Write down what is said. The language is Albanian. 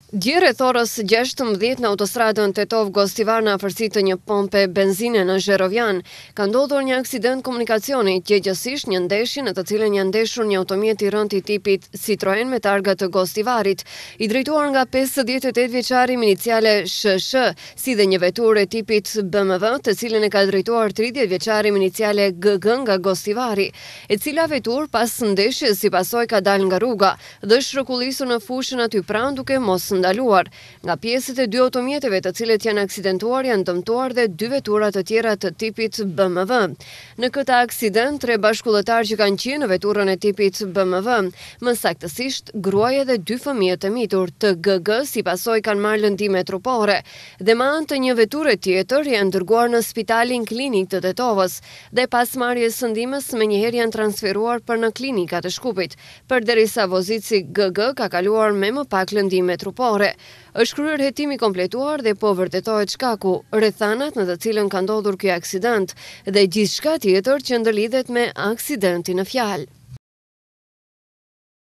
Dje rreth orës 16 në autostradën Tetov-Gostivar në afërsi të një pompe benzine në Zherovjan, ka ndodhur një aksident komunikacioni, gjëgjësisht një ndeshje në të cilën janë ndeshur një automjet i rënd i tipit Citroen me targa të Gostivarit, i drejtuar nga 58 vjeçari me iniciale SH, si dhe një veturë e tipit BMW, të cilën e ka drejtuar 30 vjeçari me iniciale GG nga Gostivari, e cila veturë pas ndeshjes si pasojë ka dalë nga rruga dhe shrokullisur në fushën aty pranë duke mos ndaluar. Nga pjesët e dy automjeteve të cilët janë aksidentuar janë dëmtuar dhe dy vetura të tjera të tipit BMW. Në këtë aksident, 3 bashkëllëtar që kanë qenë në veturën e tipit BMW, më saktësisht gruaja dhe 2 fëmijë të mitur të GG si pasojë kanë marrë lëndime trupore dhe me anë të një veture tjetër janë dërguar në spitalin klinik të Tetovës dhe pas marrjes së ndihmës menjëherë janë transferuar për në klinikat e Shkupit, përderisa vozici GG ka kaluar me më pak lëndime trupore. Është kryer hetimi kompletuar dhe po vërtetohet shkaku, rrethanat në të cilën ka ndodhur ky aksident dhe gjithçka tjetër që ndërlidhet me aksidentin në fjalë.